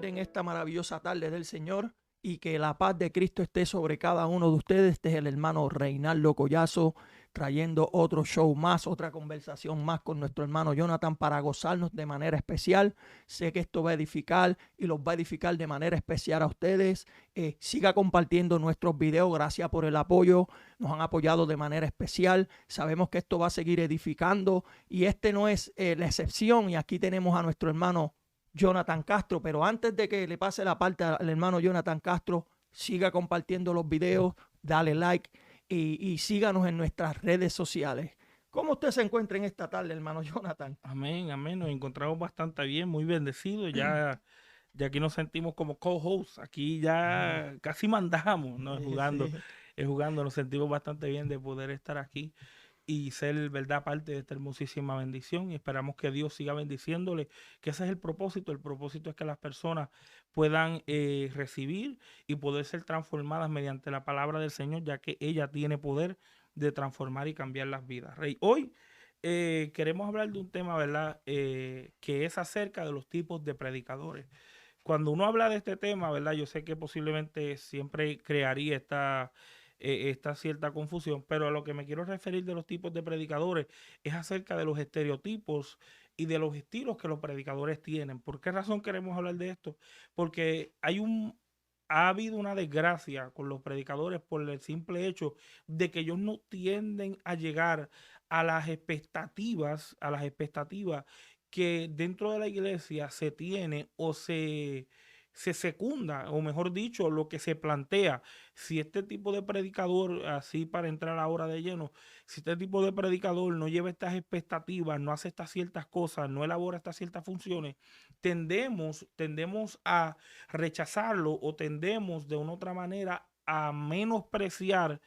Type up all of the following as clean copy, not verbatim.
guarden esta maravillosa tarde del Señor y que la paz de Cristo esté sobre cada uno de ustedes. Este es el hermano Reinaldo Collazo trayendo otro show más, otra conversación más con nuestro hermano Jonathan para gozarnos de manera especial. Sé que esto va a edificar y los va a edificar de manera especial a ustedes. Siga compartiendo nuestros videos. Gracias por el apoyo. Nos han apoyado de manera especial. Sabemos que esto va a seguir edificando y este no es la excepción. Y aquí tenemos a nuestro hermano Jonathan Castro, pero antes de que le pase la parte al hermano Jonathan Castro, siga compartiendo los videos, dale like y síganos en nuestras redes sociales. ¿Cómo usted se encuentra en esta tarde, hermano Jonathan? Amén, amén. Nos encontramos bastante bien, muy bendecidos. Ya aquí nos sentimos como co-hosts. Aquí ya casi mandamos, ¿no? Sí. Jugando. Nos sentimos bastante bien de poder estar aquí y ser, ¿verdad?, parte de esta hermosísima bendición. Y esperamos que Dios siga bendiciéndole, que ese es el propósito. El propósito es que las personas puedan recibir y poder ser transformadas mediante la palabra del Señor, ya que ella tiene poder de transformar y cambiar las vidas. Rey, hoy queremos hablar de un tema, ¿verdad?, que es acerca de los tipos de predicadores. Cuando uno habla de este tema, ¿verdad? Yo sé que posiblemente siempre crearía esta cierta confusión, pero a lo que me quiero referir de los tipos de predicadores es acerca de los estereotipos y de los estilos que los predicadores tienen. ¿Por qué razón queremos hablar de esto? Porque ha habido una desgracia con los predicadores por el simple hecho de que ellos no tienden a llegar a las expectativas que dentro de la iglesia se tiene se secunda, o mejor dicho, lo que se plantea. Si este tipo de predicador, así para entrar ahora de lleno, si este tipo de predicador no lleva estas expectativas, no hace estas ciertas cosas, no elabora estas ciertas funciones, tendemos a rechazarlo o tendemos de una otra manera a menospreciar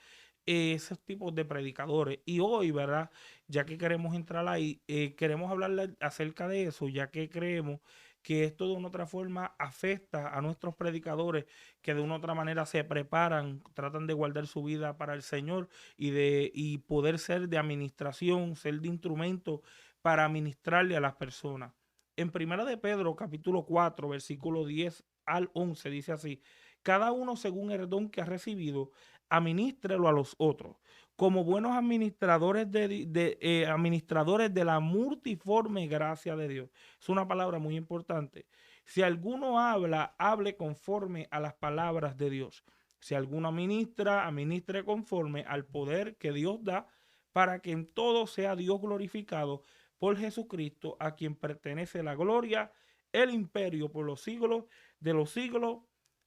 esos tipos de predicadores. Y hoy, ¿verdad? Ya que queremos entrar ahí, queremos hablarle acerca de eso, ya que creemos que esto de una otra forma afecta a nuestros predicadores que de una otra manera se preparan, tratan de guardar su vida para el Señor y poder ser de administración, ser de instrumento para administrarle a las personas. En Primera de Pedro, capítulo 4 versículo 10 al 11 dice así: cada uno según el don que ha recibido, administrelo a los otros como buenos administradores de la multiforme gracia de Dios. Es una palabra muy importante. Si alguno habla, hable conforme a las palabras de Dios. Si alguno administra, administre conforme al poder que Dios da, para que en todo sea Dios glorificado por Jesucristo, a quien pertenece la gloria, el imperio por los siglos de los siglos.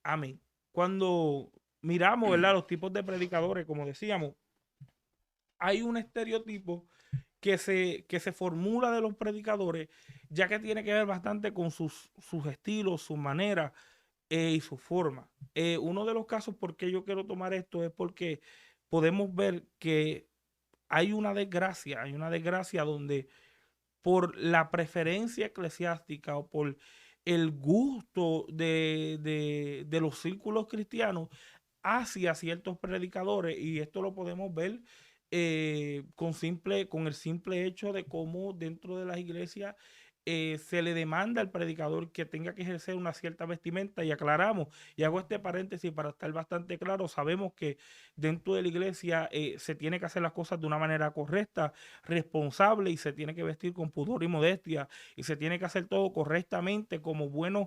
Amén. Cuando miramos, ¿verdad?, los tipos de predicadores, como decíamos, hay un estereotipo que se formula de los predicadores, ya que tiene que ver bastante con sus estilos, sus maneras y su forma. Uno de los casos por qué yo quiero tomar esto es porque podemos ver que hay una desgracia donde por la preferencia eclesiástica o por el gusto de los círculos cristianos hacia ciertos predicadores, y esto lo podemos ver con el simple hecho de cómo dentro de las iglesias se le demanda al predicador que tenga que ejercer una cierta vestimenta. Y aclaramos, y hago este paréntesis para estar bastante claro, sabemos que dentro de la iglesia se tiene que hacer las cosas de una manera correcta, responsable, y se tiene que vestir con pudor y modestia, y se tiene que hacer todo correctamente como buenos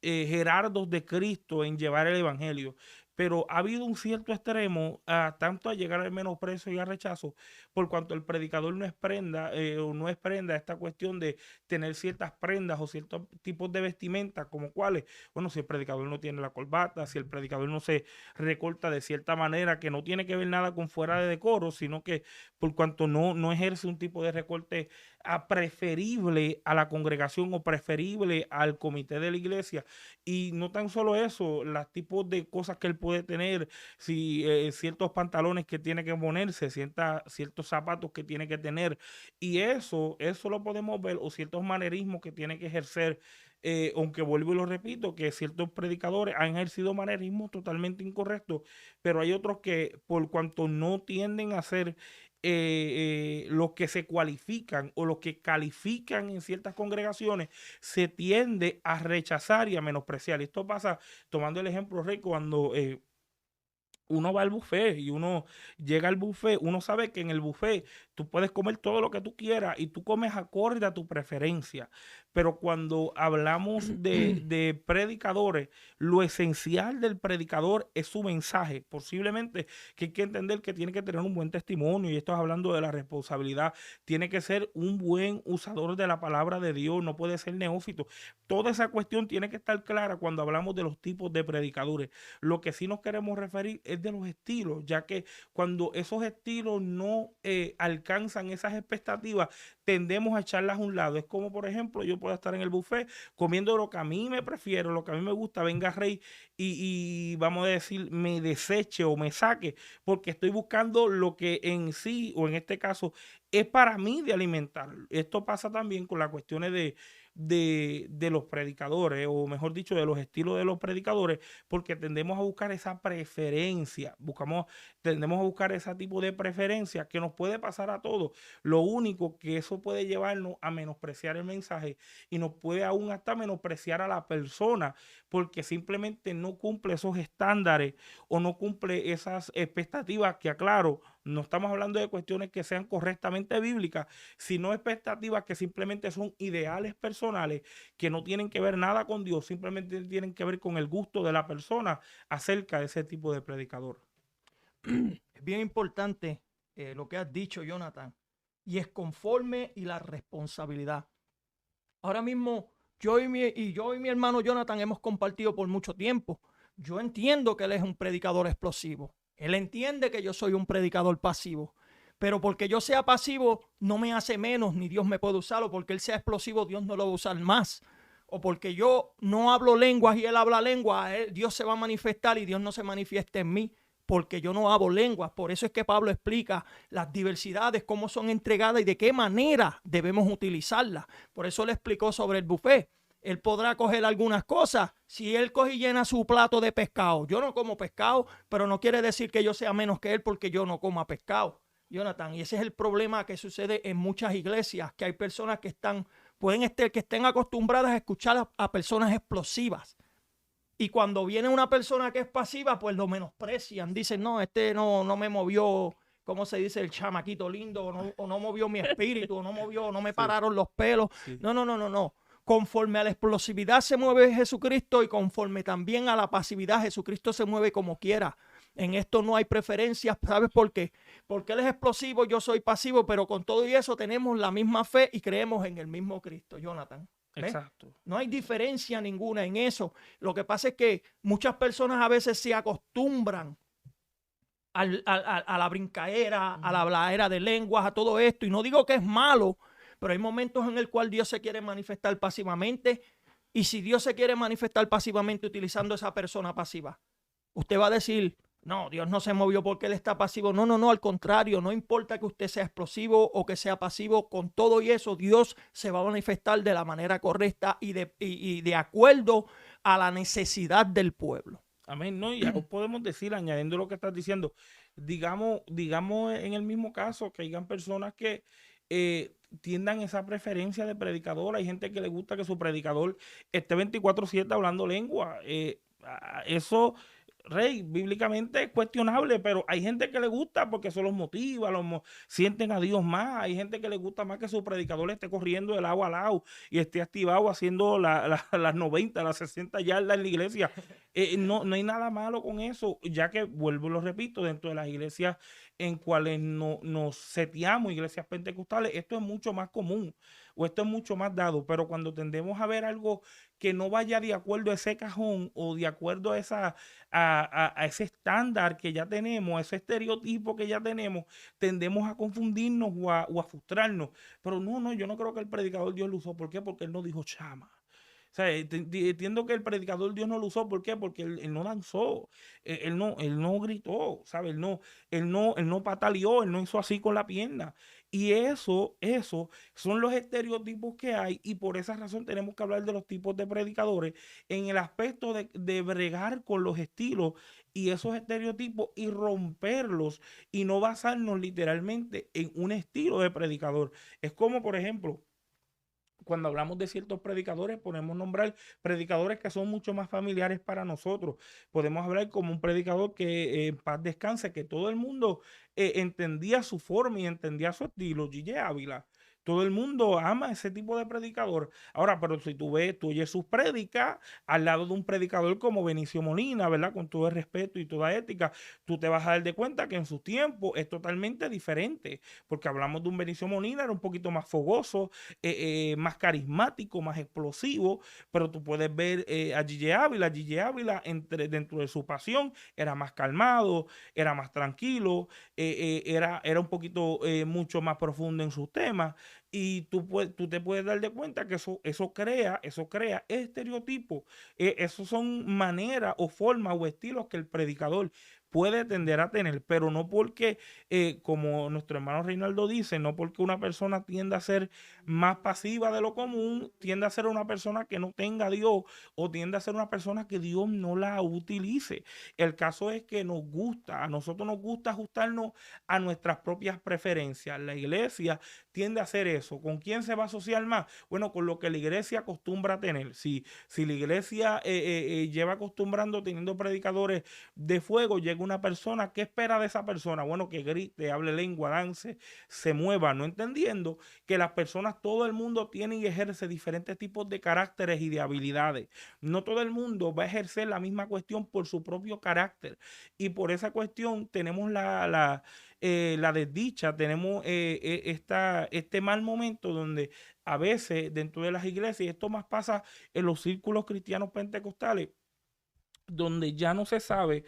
gerardos de Cristo en llevar el evangelio. Pero ha habido un cierto extremo, tanto a llegar al menosprecio y al rechazo, por cuanto el predicador no es prenda o no es prenda esta cuestión de tener ciertas prendas o ciertos tipos de vestimenta, como cuáles. Bueno, si el predicador no tiene la corbata, si el predicador no se recorta de cierta manera, que no tiene que ver nada con fuera de decoro, sino que por cuanto no ejerce un tipo de recorte preferible a la congregación o preferible al comité de la iglesia. Y no tan solo eso, los tipos de cosas que él puede tener, si ciertos pantalones que tiene que ponerse, ciertos zapatos que tiene que tener, y eso lo podemos ver, o ciertos manerismos que tiene que ejercer aunque vuelvo y lo repito, que ciertos predicadores han ejercido manerismos totalmente incorrectos, pero hay otros que por cuanto no tienden a ser los que se cualifican o los que califican en ciertas congregaciones, se tiende a rechazar y a menospreciar. Y esto pasa, tomando el ejemplo, Rey, cuando uno va al buffet y uno llega al buffet, uno sabe que en el buffet tú puedes comer todo lo que tú quieras y tú comes acorde a tu preferencia. Pero cuando hablamos de predicadores, lo esencial del predicador es su mensaje. Posiblemente que hay que entender que tiene que tener un buen testimonio, y esto es hablando de la responsabilidad. Tiene que ser un buen usador de la palabra de Dios, no puede ser neófito. Toda esa cuestión tiene que estar clara cuando hablamos de los tipos de predicadores. Lo que sí nos queremos referir es de los estilos, ya que cuando esos estilos no alcanzan esas expectativas, tendemos a echarlas a un lado. Es como, por ejemplo, yo puedo estar en el buffet comiendo lo que a mí me prefiero, lo que a mí me gusta, venga Rey y vamos a decir, me deseche o me saque, porque estoy buscando lo que en sí, o en este caso, es para mí de alimentar. Esto pasa también con las cuestiones de los predicadores, o mejor dicho, de los estilos de los predicadores, porque tendemos a buscar esa preferencia, tendemos a buscar ese tipo de preferencia que nos puede pasar a todos. Lo único que eso puede llevarnos a menospreciar el mensaje y nos puede aún hasta menospreciar a la persona, porque simplemente no cumple esos estándares o no cumple esas expectativas que, aclaro, no estamos hablando de cuestiones que sean correctamente bíblicas, sino expectativas que simplemente son ideales personales, que no tienen que ver nada con Dios, simplemente tienen que ver con el gusto de la persona acerca de ese tipo de predicador. Es bien importante lo que has dicho, Jonathan, y es conforme y la responsabilidad. Ahora mismo yo y mi hermano Jonathan hemos compartido por mucho tiempo. Yo entiendo que él es un predicador explosivo. Él entiende que yo soy un predicador pasivo. Pero porque yo sea pasivo no me hace menos, ni Dios me puede usarlo. Porque él sea explosivo, Dios no lo va a usar más. O porque yo no hablo lenguas y él habla lenguas, Dios se va a manifestar y Dios no se manifiesta en mí porque yo no hablo lenguas. Por eso es que Pablo explica las diversidades, cómo son entregadas y de qué manera debemos utilizarlas. Por eso le explicó sobre el buffet. Él podrá coger algunas cosas. Si él coge y llena su plato de pescado, yo no como pescado, pero no quiere decir que yo sea menos que él porque yo no coma pescado, Jonathan. Y ese es el problema que sucede en muchas iglesias, que hay personas que estén acostumbradas a escuchar a personas explosivas. Y cuando viene una persona que es pasiva, pues lo menosprecian. Dicen, no, este no me movió, ¿cómo se dice? El chamaquito lindo, o no movió mi espíritu, no me pararon los pelos. Sí. No. Conforme a la explosividad se mueve Jesucristo y conforme también a la pasividad, Jesucristo se mueve como quiera. En esto no hay preferencias. ¿Sabes por qué? Porque Él es explosivo, yo soy pasivo, pero con todo y eso tenemos la misma fe y creemos en el mismo Cristo, Jonathan. ¿Ves? Exacto. No hay diferencia ninguna en eso. Lo que pasa es que muchas personas a veces se acostumbran a la brincaera, a la habladera de lenguas, a todo esto. Y no digo que es malo, pero hay momentos en el cual Dios se quiere manifestar pasivamente. Y si Dios se quiere manifestar pasivamente utilizando esa persona pasiva, usted va a decir, no, Dios no se movió porque Él está pasivo. No, al contrario, no importa que usted sea explosivo o que sea pasivo, con todo y eso Dios se va a manifestar de la manera correcta y de acuerdo a la necesidad del pueblo. Amén, ¿no? Y aún podemos decir, añadiendo lo que estás diciendo, digamos en el mismo caso, que hayan personas que tiendan esa preferencia de predicador. Hay gente que le gusta que su predicador esté 24/7 hablando lengua. Eso, Rey, bíblicamente es cuestionable, pero hay gente que le gusta porque eso los motiva, sienten a Dios más. Hay gente que le gusta más que su predicador esté corriendo del lado a lado y esté activado haciendo las 90, las 60 yardas en la iglesia. No hay nada malo con eso, ya que, vuelvo y lo repito, dentro de las iglesias en cuales nos seteamos, iglesias pentecostales, esto es mucho más común o esto es mucho más dado, pero cuando tendemos a ver algo que no vaya de acuerdo a ese cajón o de acuerdo a ese estándar que ya tenemos, a ese estereotipo que ya tenemos, tendemos a confundirnos o a frustrarnos. Pero no, yo no creo que el predicador Dios lo usó. ¿Por qué? Porque él no dijo chama. O sea, entiendo que el predicador Dios no lo usó. ¿Por qué? Porque él no danzó, él no gritó, ¿sabes? Él no pataleó, él no hizo así con la pierna. Y eso son los estereotipos que hay, y por esa razón tenemos que hablar de los tipos de predicadores en el aspecto de bregar con los estilos y esos estereotipos y romperlos y no basarnos literalmente en un estilo de predicador. Es como, por ejemplo, cuando hablamos de ciertos predicadores, podemos nombrar predicadores que son mucho más familiares para nosotros. Podemos hablar como un predicador que en paz descanse, que todo el mundo entendía su forma y entendía su estilo, Gille Ávila. Todo el mundo ama ese tipo de predicador. Ahora, pero si tú oyes sus prédicas al lado de un predicador como Benicio Molina, ¿verdad? Con todo el respeto y toda ética, tú te vas a dar de cuenta que en su tiempo es totalmente diferente, porque hablamos de un Benicio Molina, era un poquito más fogoso, más carismático, más explosivo, pero tú puedes ver a Gille Ávila. Gille Ávila, dentro de su pasión, era más calmado, era más tranquilo, era un poquito mucho más profundo en sus temas, y tú te puedes dar de cuenta que eso crea estereotipos. Esos son maneras o formas o estilos que el predicador puede tender a tener, pero no porque, como nuestro hermano Reinaldo dice, no porque una persona tienda a ser más pasiva de lo común, tiende a ser una persona que no tenga a Dios, o tiende a ser una persona que Dios no la utilice. El caso es que a nosotros nos gusta ajustarnos a nuestras propias preferencias. La iglesia tiende a hacer eso. ¿Con quién se va a asociar más? Bueno, con lo que la iglesia acostumbra a tener. Si la iglesia lleva acostumbrando, teniendo predicadores de fuego, llega una persona, ¿qué espera de esa persona? Bueno, que grite, hable lengua, dance, se mueva, no entendiendo que las personas, todo el mundo tiene y ejerce diferentes tipos de caracteres y de habilidades. No todo el mundo va a ejercer la misma cuestión por su propio carácter, y por esa cuestión tenemos la desdicha, tenemos este mal momento donde a veces dentro de las iglesias, y esto más pasa en los círculos cristianos pentecostales, donde ya no se sabe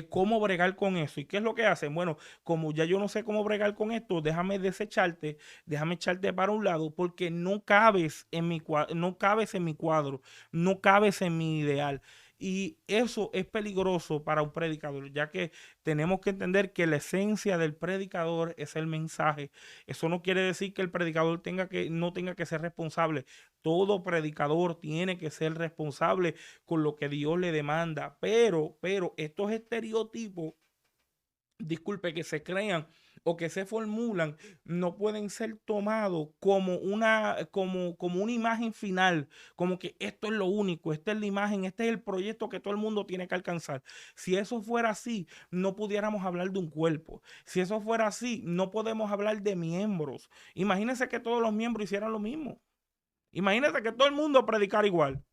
cómo bregar con eso. ¿Y qué es lo que hacen? Bueno, como ya yo no sé cómo bregar con esto, déjame desecharte, déjame echarte para un lado, porque no cabes en mi cuadro, no cabes en mi ideal. Y eso es peligroso para un predicador, ya que tenemos que entender que la esencia del predicador es el mensaje. Eso no quiere decir que el predicador no tenga que ser responsable. Todo predicador tiene que ser responsable con lo que Dios le demanda, pero estos estereotipos, disculpe, que se crean o que se formulan, no pueden ser tomados como una imagen final, como que esto es lo único, esta es la imagen, este es el proyecto que todo el mundo tiene que alcanzar. Si eso fuera así, no pudiéramos hablar de un cuerpo. Si eso fuera así, no podemos hablar de miembros. Imagínense que todos los miembros hicieran lo mismo. Imagínense que todo el mundo predicara igual.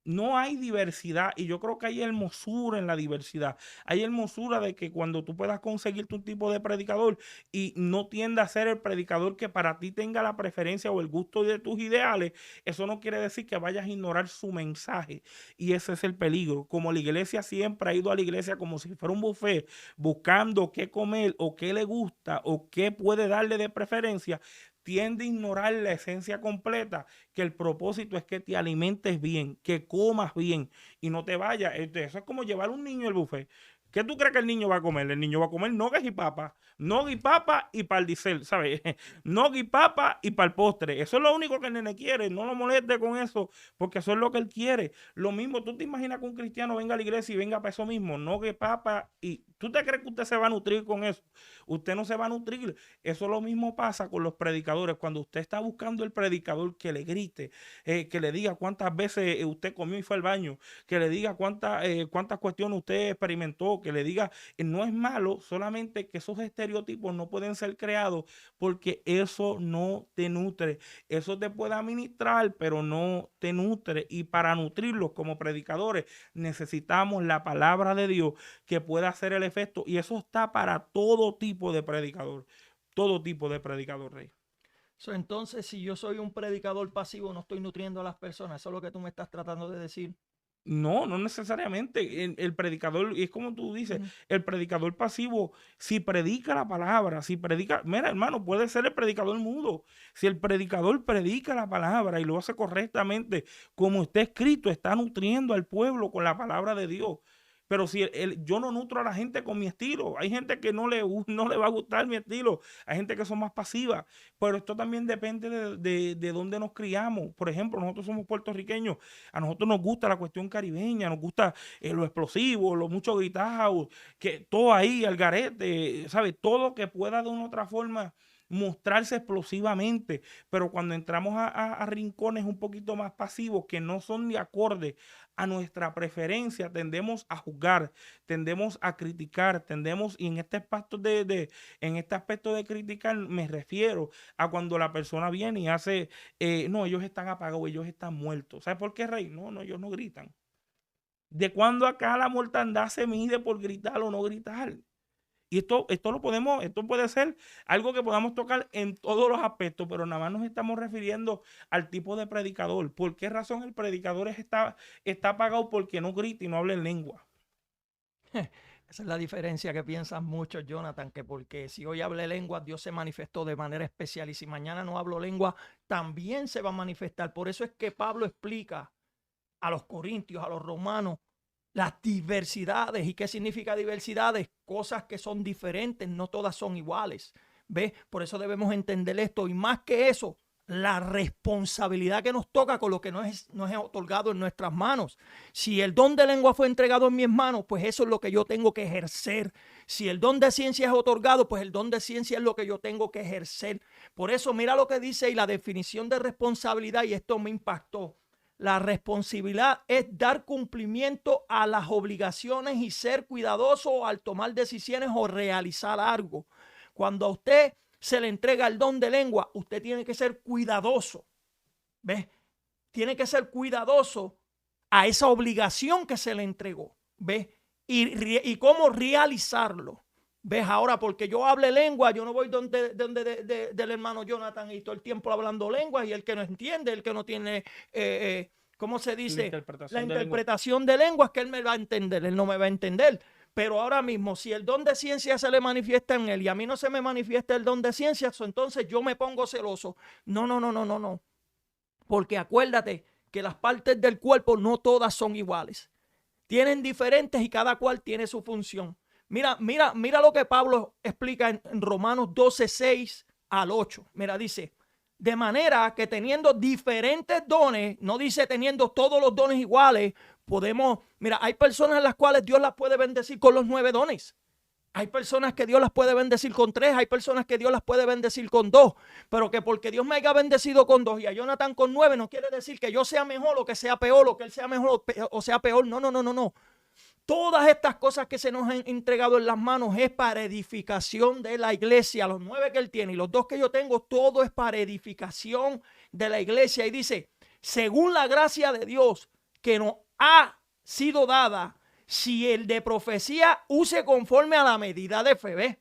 No hay diversidad, y yo creo que hay hermosura en la diversidad. Hay hermosura de que cuando tú puedas conseguirte un tipo de predicador y no tienda a ser el predicador que para ti tenga la preferencia o el gusto de tus ideales, eso no quiere decir que vayas a ignorar su mensaje, y ese es el peligro. Como la iglesia siempre ha ido a la iglesia como si fuera un buffet, buscando qué comer o qué le gusta o qué puede darle de preferencia, tiende a ignorar la esencia completa, que el propósito es que te alimentes bien, que comas bien y no te vayas. Eso es como llevar un niño al buffet. ¿Qué tú crees que el niño va a comer? El niño va a comer nogas y papa y paldicel, ¿sabes? Nogas y papa y para el postre. Eso es lo único que el nene quiere. No lo moleste con eso, porque eso es lo que él quiere. Lo mismo, tú te imaginas que un cristiano venga a la iglesia y venga para eso mismo, nogas y papa, y ¿tú te crees que usted se va a nutrir con eso? Usted no se va a nutrir. Eso lo mismo pasa con los predicadores. Cuando usted está buscando el predicador que le grite, que le diga cuántas veces usted comió y fue al baño, que le diga cuántas cuestiones usted experimentó, que le diga, no es malo, solamente que esos estereotipos no pueden ser creados, porque eso no te nutre. Eso te puede administrar, pero no te nutre. Y para nutrirlos como predicadores necesitamos la palabra de Dios, que pueda hacer el efecto. Y eso está para todo tipo de predicador. Todo tipo de predicador, Rey. Entonces, si yo soy un predicador pasivo, no estoy nutriendo a las personas. Eso es lo que tú me estás tratando de decir. No, no necesariamente. El predicador, y es como tú dices, Ujú. el predicador pasivo, si predica la palabra, mira, hermano, puede ser el predicador mudo. Si el predicador predica la palabra y lo hace correctamente, como está escrito, está nutriendo al pueblo con la palabra de Dios. Pero si yo no nutro a la gente con mi estilo, hay gente que no le va a gustar mi estilo, hay gente que son más pasivas, pero esto también depende de dónde nos criamos. Por ejemplo, nosotros somos puertorriqueños. A nosotros nos gusta la cuestión caribeña, nos gusta lo explosivo, lo mucho gritado, que todo ahí, al garete, ¿sabes? Todo que pueda de una u otra forma mostrarse explosivamente, pero cuando entramos a rincones un poquito más pasivos que no son de acorde a nuestra preferencia, tendemos a juzgar, tendemos a criticar, y en este en este aspecto de criticar me refiero a cuando la persona viene y hace no, ellos están apagados, ellos están muertos. ¿Sabes por qué, Rey? No, no, ellos no gritan. ¿De cuándo acá la mortandad se mide por gritar o no gritar? Y esto puede ser algo que podamos tocar en todos los aspectos, pero nada más nos estamos refiriendo al tipo de predicador. ¿Por qué razón el predicador está apagado? Porque no grita y no habla en lengua. Esa es la diferencia que piensan muchos, Jonathan, que porque si hoy hablé lenguas, Dios se manifestó de manera especial y si mañana no hablo lengua, también se va a manifestar. Por eso es que Pablo explica a los corintios, a los romanos, las diversidades. ¿Y qué significa diversidades? Cosas que son diferentes, no todas son iguales. ¿Ves? Por eso debemos entender esto. Y más que eso, la responsabilidad que nos toca con lo que nos es otorgado en nuestras manos. Si el don de lengua fue entregado en mis manos, pues eso es lo que yo tengo que ejercer. Si el don de ciencia es otorgado, pues el don de ciencia es lo que yo tengo que ejercer. Por eso mira lo que dice y la definición de responsabilidad, y esto me impactó. La responsabilidad es dar cumplimiento a las obligaciones y ser cuidadoso al tomar decisiones o realizar algo. Cuando a usted se le entrega el don de lengua, usted tiene que ser cuidadoso. ¿Ves? Tiene que ser cuidadoso a esa obligación que se le entregó. ¿Ves? Y cómo realizarlo. ¿Ves? Ahora, porque yo hable lengua, yo no voy del hermano Jonathan y todo el tiempo hablando lengua, y el que no entiende, el que no tiene, ¿cómo se dice? La interpretación de lenguas, que él me va a entender, él no me va a entender. Pero ahora mismo, si el don de ciencia se le manifiesta en él y a mí no se me manifiesta el don de ciencia, entonces yo me pongo celoso. No, no, no, no, no, no. Porque acuérdate que las partes del cuerpo no todas son iguales. Tienen diferentes y cada cual tiene su función. Mira lo que Pablo explica en Romanos 12, 6 al 8. Mira, dice, de manera que teniendo diferentes dones, no dice teniendo todos los dones iguales, hay personas en las cuales Dios las puede bendecir con los 9 dones. Hay personas que Dios las puede bendecir con 3, hay personas que Dios las puede bendecir con 2, pero que porque Dios me haya bendecido con 2 y a Jonathan con 9, no quiere decir que yo sea mejor o que sea peor, o que él sea mejor o sea peor. No, no, no, no, no. Todas estas cosas que se nos han entregado en las manos es para edificación de la iglesia. Los 9 que él tiene y los 2 que yo tengo, todo es para edificación de la iglesia. Y dice, según la gracia de Dios que nos ha sido dada, si el de profecía use conforme a la medida de fe, ¿ves?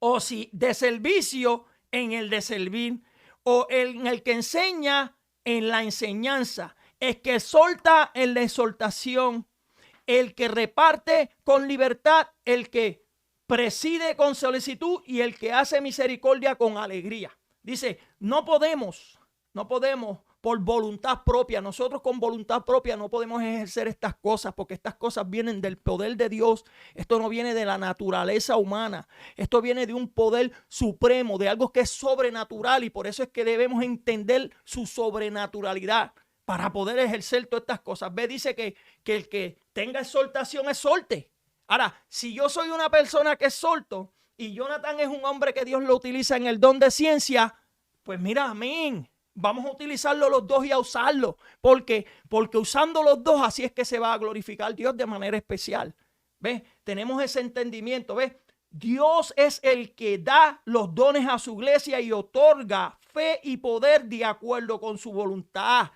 O si de servicio en el de servir, o en el que enseña en la enseñanza, el que exhorta en la exhortación, el que reparte con libertad, el que preside con solicitud y el que hace misericordia con alegría. Dice, no podemos por voluntad propia. Nosotros con voluntad propia no podemos ejercer estas cosas, porque estas cosas vienen del poder de Dios. Esto no viene de la naturaleza humana. Esto viene de un poder supremo, de algo que es sobrenatural, y por eso es que debemos entender su sobrenaturalidad para poder ejercer todas estas cosas. Ve, dice que el que tenga exhortación exhorte. Ahora, si yo soy una persona que exhorto y Jonathan es un hombre que Dios lo utiliza en el don de ciencia, pues mira, amén. Vamos a utilizarlo los dos y a usarlo. Porque usando los dos, así es que se va a glorificar Dios de manera especial. ¿Ves? Tenemos ese entendimiento. ¿Ves? Dios es el que da los dones a su iglesia y otorga fe y poder de acuerdo con su voluntad.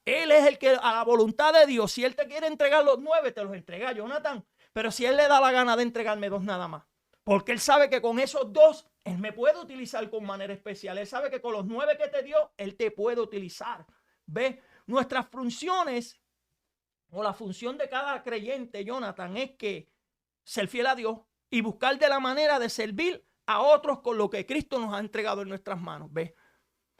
Él es el que, a la voluntad de Dios, si Él te quiere entregar los 9, te los entrega, Jonathan. Pero si Él le da la gana de entregarme 2 nada más, porque Él sabe que con esos 2 Él me puede utilizar con manera especial. Él sabe que con los 9 que te dio, Él te puede utilizar. ¿Ves? Nuestras funciones o la función de cada creyente, Jonathan, es que ser fiel a Dios y buscar de la manera de servir a otros con lo que Cristo nos ha entregado en nuestras manos. ¿Ves?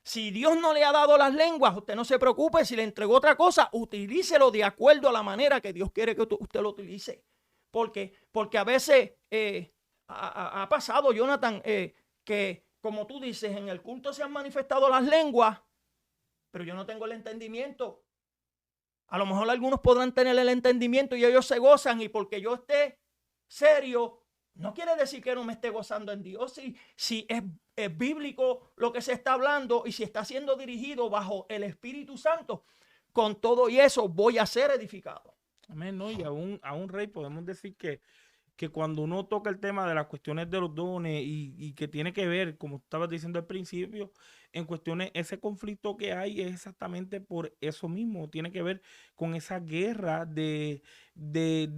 Si Dios no le ha dado las lenguas, usted no se preocupe. Si le entregó otra cosa, utilícelo de acuerdo a la manera que Dios quiere que usted lo utilice. Porque a veces ha pasado, Jonathan, que como tú dices, en el culto se han manifestado las lenguas, pero yo no tengo el entendimiento. A lo mejor algunos podrán tener el entendimiento y ellos se gozan, y porque yo esté serio, no quiere decir que no me esté gozando en Dios. Si es bíblico lo que se está hablando y si está siendo dirigido bajo el Espíritu Santo, con todo y eso voy a ser edificado. Amén, ¿no? Y a un rey podemos decir que cuando uno toca el tema de las cuestiones de los dones y que tiene que ver, como estabas diciendo al principio, en cuestiones, ese conflicto que hay es exactamente por eso mismo, tiene que ver con esa guerra de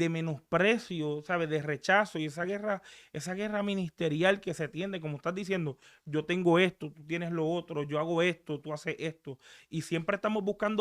menosprecio, ¿sabes? De rechazo y esa guerra ministerial que se tiende, como estás diciendo, yo tengo esto, tú tienes lo otro, yo hago esto, tú haces esto, y siempre estamos buscar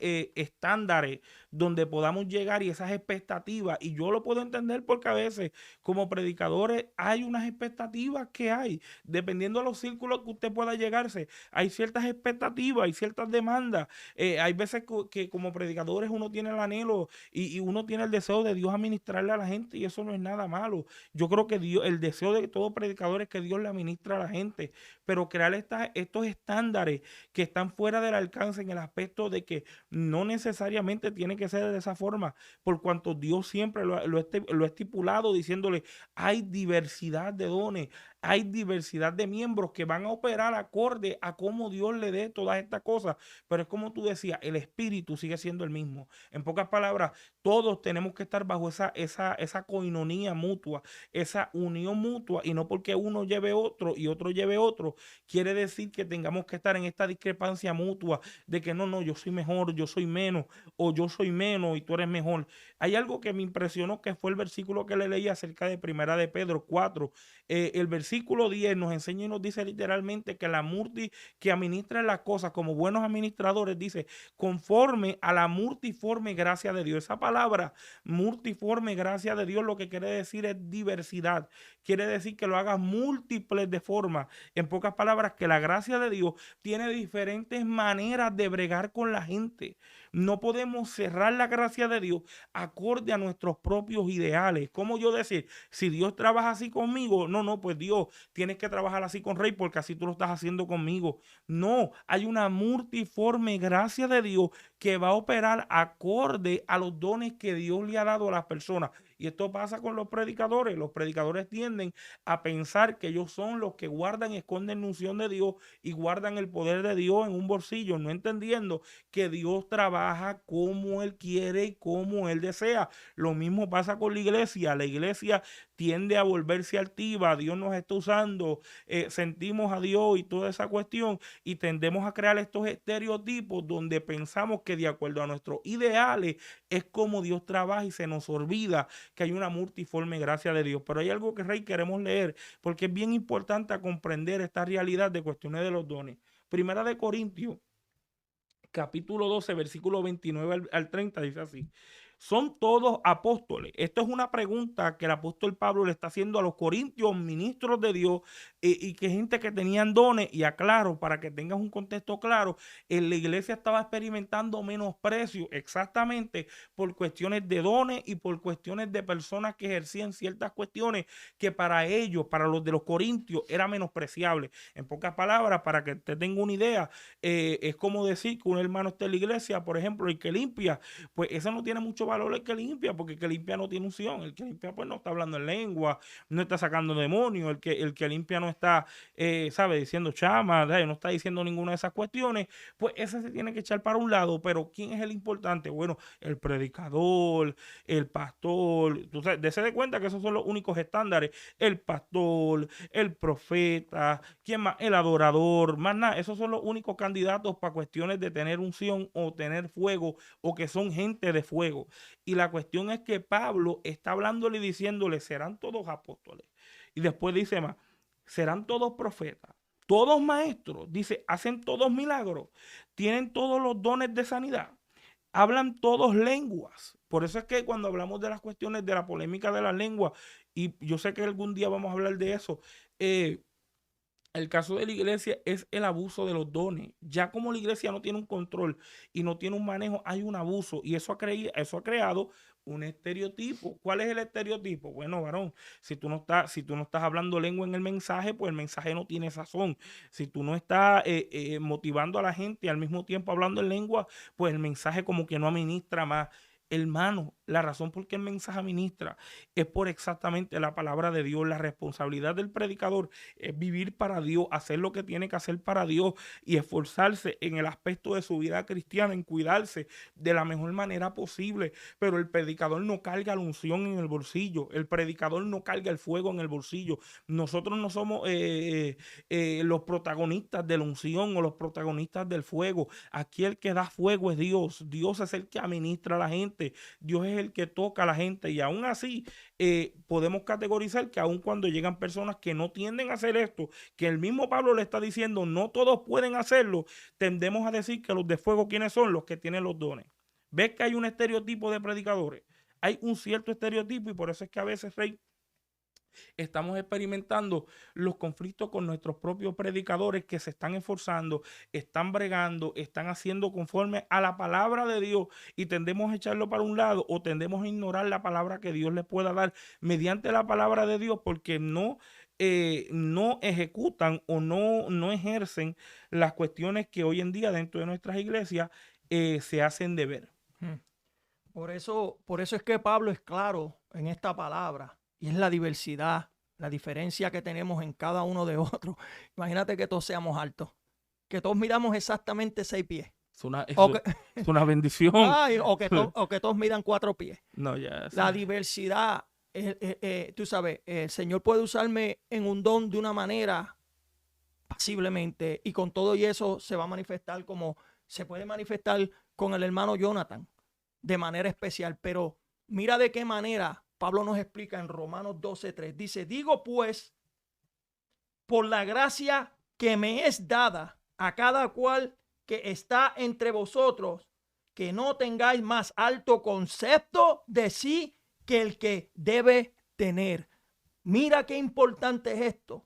estándares donde podamos llegar y esas expectativas, y yo lo puedo entender porque a veces como predicadores hay unas expectativas que hay, dependiendo de los círculos que usted pueda llegarse, hay ciertas expectativas, hay ciertas demandas, hay veces que como predicadores uno tiene el anhelo y uno tiene el deseo de Dios administrarle a la gente y eso no es nada malo. Yo creo que Dios, el deseo de todo predicador es que Dios le administra a la gente, pero crear estos estándares que están fuera del alcance en el aspecto de que no necesariamente tiene que ser de esa forma, por cuanto Dios siempre lo ha estipulado diciéndole, hay diversidad de dones, hay diversidad de miembros que van a operar acorde a cómo Dios le dé todas estas cosas, pero es como tú decías, el espíritu sigue siendo el mismo. En pocas palabras, todos tenemos que estar bajo esa coinonía mutua, esa unión mutua, y no porque uno lleve otro y otro lleve otro, quiere decir que tengamos que estar en esta discrepancia mutua de que no, yo soy mejor, yo soy menos, o yo soy menos y tú eres mejor. Hay algo que me impresionó que fue el versículo que le leí acerca de Primera de Pedro 4. El versículo 10 nos enseña y nos dice literalmente que la multi que administra las cosas como buenos administradores, dice, conforme a la multiforme gracia de Dios. Esa palabra, multiforme gracia de Dios, lo que quiere decir es diversidad. Quiere decir que lo haga múltiples de formas. En pocas palabras, que la gracia de Dios tiene diferentes maneras de bregar con la gente. No podemos cerrar la gracia de Dios acorde a nuestros propios ideales. ¿Cómo yo decir? Si Dios trabaja así conmigo, no, pues Dios, tienes que trabajar así con Rey porque así tú lo estás haciendo conmigo. No, hay una multiforme gracia de Dios que va a operar acorde a los dones que Dios le ha dado a las personas. Y esto pasa con los predicadores. Los predicadores tienden a pensar que ellos son los que guardan y esconden la unción de Dios y guardan el poder de Dios en un bolsillo, no entendiendo que Dios trabaja como Él quiere y como Él desea. Lo mismo pasa con la iglesia. La iglesia tiende a volverse altiva, Dios nos está usando, sentimos a Dios y toda esa cuestión, y tendemos a crear estos estereotipos donde pensamos que de acuerdo a nuestros ideales es como Dios trabaja y se nos olvida que hay una multiforme gracia de Dios. Pero hay algo que, Rey, queremos leer porque es bien importante comprender esta realidad de cuestiones de los dones. Primera de Corintios, capítulo 12, versículo 29 al 30, dice así: ¿son todos apóstoles? Esto es una pregunta que el apóstol Pablo le está haciendo a los corintios, ministros de Dios, y que gente que tenían dones. Y aclaro, para que tengas un contexto claro, en la iglesia estaba experimentando menosprecio exactamente por cuestiones de dones y por cuestiones de personas que ejercían ciertas cuestiones que para ellos, para los de los corintios, era menospreciable. En pocas palabras, para que usted tenga una idea, es como decir que un hermano está en la iglesia, por ejemplo, el que limpia, pues eso no tiene mucho valor el que limpia, porque el que limpia no tiene unción, el que limpia pues no está hablando en lengua, no está sacando demonios, el que limpia no está, ¿sabe? Diciendo chama, no está diciendo ninguna de esas cuestiones, pues ese se tiene que echar para un lado. Pero ¿quién es el importante? Bueno, el predicador, el pastor, entonces dése de cuenta que esos son los únicos estándares: el pastor, el profeta, ¿quién más? El adorador, más nada. Esos son los únicos candidatos para cuestiones de tener unción o tener fuego, o que son gente de fuego. Y la cuestión es que Pablo está hablándole y diciéndole, serán todos apóstoles. Y después dice más, serán todos profetas, todos maestros, dice, hacen todos milagros, tienen todos los dones de sanidad, hablan todos lenguas. Por eso es que cuando hablamos de las cuestiones de la polémica de las lenguas, y yo sé que algún día vamos a hablar de eso, el caso de la iglesia es el abuso de los dones. Ya como la iglesia no tiene un control y no tiene un manejo, hay un abuso. Y eso ha creado un estereotipo. ¿Cuál es el estereotipo? Bueno, varón, si tú no estás hablando lengua en el mensaje, pues el mensaje no tiene sazón. Si tú no estás motivando a la gente y al mismo tiempo hablando en lengua, pues el mensaje como que no administra más. Hermano, la razón por qué el mensaje ministra es por exactamente la palabra de Dios. La responsabilidad del predicador es vivir para Dios, hacer lo que tiene que hacer para Dios y esforzarse en el aspecto de su vida cristiana, en cuidarse de la mejor manera posible. Pero el predicador no carga la unción en el bolsillo, el predicador no carga el fuego en el bolsillo. Nosotros no somos los protagonistas de la unción o los protagonistas del fuego. Aquí el que da fuego es Dios. Dios es el que administra a la gente. Dios es el que toca a la gente, y aún así podemos categorizar que aun cuando llegan personas que no tienden a hacer esto, que el mismo Pablo le está diciendo no todos pueden hacerlo, tendemos a decir que los de fuego, ¿quiénes son? Los que tienen los dones. ¿Ves que hay un estereotipo de predicadores? Hay un cierto estereotipo, y por eso es que a veces, Rey, estamos experimentando los conflictos con nuestros propios predicadores que se están esforzando, están bregando, están haciendo conforme a la palabra de Dios, y tendemos a echarlo para un lado o tendemos a ignorar la palabra que Dios les pueda dar mediante la palabra de Dios, porque no ejecutan o no ejercen las cuestiones que hoy en día dentro de nuestras iglesias se hacen de ver. Por eso es que Pablo es claro en esta palabra. Y es la diversidad, la diferencia que tenemos en cada uno de otros. Imagínate que todos seamos altos, que todos miramos exactamente 6 pies. Es una bendición. Ay, o que todos midan 4 pies. No, ya. La diversidad, tú sabes, el Señor puede usarme en un don de una manera pasiblemente, y con todo y eso se va a manifestar como se puede manifestar con el hermano Jonathan, de manera especial. Pero mira de qué manera Pablo nos explica en Romanos 12:3. Dice, digo pues, por la gracia que me es dada a cada cual que está entre vosotros, que no tengáis más alto concepto de sí que el que debe tener. Mira qué importante es esto.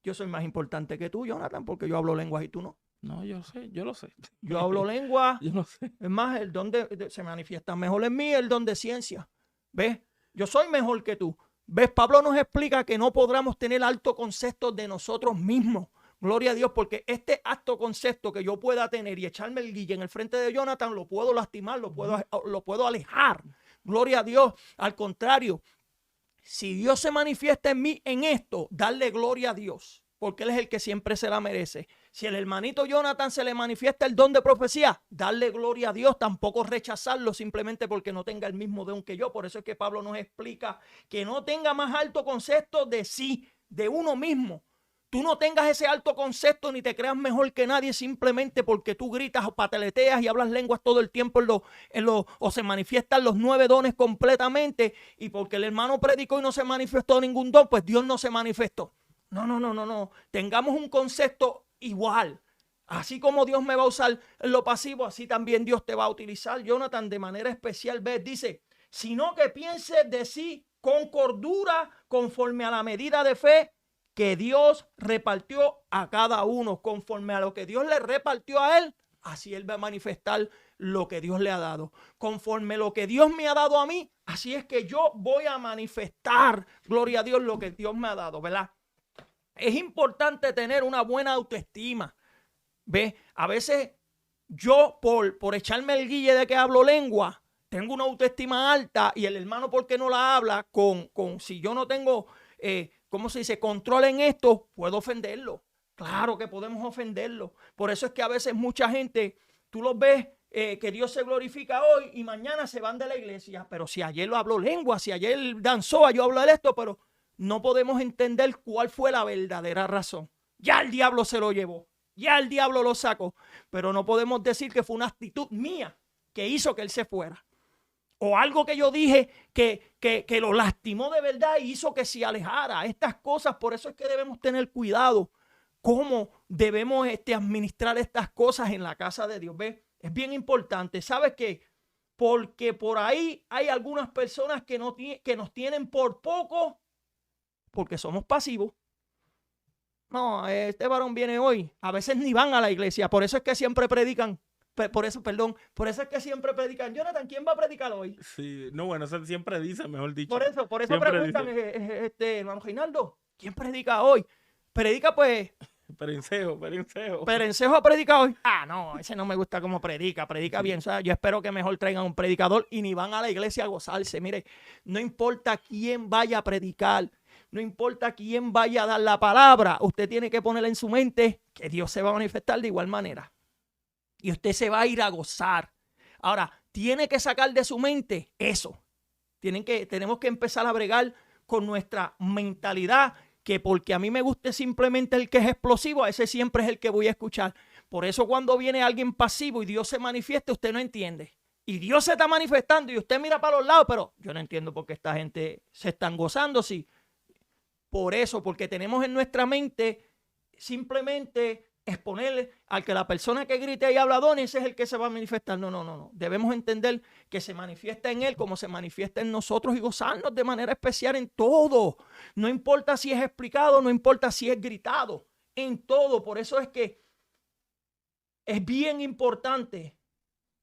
Yo soy más importante que tú, Jonathan, porque yo hablo lenguas y tú no. No, yo lo sé. Yo hablo lengua. Yo lo sé. Es más, el don se manifiesta mejor en mí, el don de ciencia. ¿Ves? Yo soy mejor que tú. ¿Ves? Pablo nos explica que no podremos tener alto concepto de nosotros mismos. Gloria a Dios, porque este alto concepto que yo pueda tener y echarme el guille en el frente de Jonathan, lo puedo lastimar, lo puedo alejar. Gloria a Dios. Al contrario, si Dios se manifiesta en mí en esto, darle gloria a Dios, porque Él es el que siempre se la merece. Si el hermanito Jonathan se le manifiesta el don de profecía, darle gloria a Dios, tampoco rechazarlo simplemente porque no tenga el mismo don que yo. Por eso es que Pablo nos explica que no tenga más alto concepto de sí, de uno mismo. Tú no tengas ese alto concepto ni te creas mejor que nadie simplemente porque tú gritas o pataleteas y hablas lenguas todo el tiempo o se manifiestan los 9 dones completamente, y porque el hermano predicó y no se manifestó ningún don, pues Dios no se manifestó. No. Tengamos un concepto igual. Así como Dios me va a usar en lo pasivo, así también Dios te va a utilizar, Jonathan, de manera especial. ¿Ves? Dice, sino que piense de sí con cordura, conforme a la medida de fe que Dios repartió a cada uno. Conforme a lo que Dios le repartió a él, así él va a manifestar lo que Dios le ha dado. Conforme lo que Dios me ha dado a mí, así es que yo voy a manifestar, gloria a Dios, lo que Dios me ha dado, ¿verdad? Es importante tener una buena autoestima. ¿Ves? A veces yo por echarme el guille de que hablo lengua, tengo una autoestima alta, y el hermano, ¿por qué no la habla? Si yo no tengo, ¿cómo se dice?, control en esto, puedo ofenderlo. Claro que podemos ofenderlo. Por eso es que a veces mucha gente, tú los ves, que Dios se glorifica hoy y mañana se van de la iglesia. Pero si ayer lo habló lengua, si ayer danzó, yo hablo de esto, pero no podemos entender cuál fue la verdadera razón. Ya el diablo se lo llevó, ya el diablo lo sacó, pero no podemos decir que fue una actitud mía que hizo que él se fuera, o algo que yo dije que lo lastimó de verdad y hizo que se alejara. Estas cosas, por eso es que debemos tener cuidado cómo debemos administrar estas cosas en la casa de Dios. ¿Ves? Es bien importante. ¿Sabes qué? Porque por ahí hay algunas personas que nos tienen por poco porque somos pasivos. No, este varón viene hoy. A veces ni van a la iglesia. Por eso es que siempre predican. Por eso es que siempre predican. Jonathan, ¿quién va a predicar hoy? Sí, no, bueno, eso siempre dice, mejor dicho. Por eso Siempre preguntan, dice. hermano Reinaldo, ¿quién predica hoy? Predica pues. Perencejo. Perencejo predica hoy. Ah, no, ese no me gusta cómo predica bien. O sea, yo espero que mejor traigan un predicador y ni van a la iglesia a gozarse. Mire, no importa quién vaya a predicar, no importa quién vaya a dar la palabra, usted tiene que poner en su mente que Dios se va a manifestar de igual manera. Y usted se va a ir a gozar. Ahora, tiene que sacar de su mente eso. Tenemos que empezar a bregar con nuestra mentalidad, que porque a mí me guste simplemente el que es explosivo, a ese siempre es el que voy a escuchar. Por eso cuando viene alguien pasivo y Dios se manifiesta, usted no entiende. Y Dios se está manifestando y usted mira para los lados, pero yo no entiendo por qué esta gente se están gozando, sí. Por eso, porque tenemos en nuestra mente simplemente exponerle al que la persona que grite y habla don, ese es el que se va a manifestar. No. Debemos entender que se manifiesta en él como se manifiesta en nosotros y gozarnos de manera especial en todo. No importa si es explicado, no importa si es gritado, en todo. Por eso es que es bien importante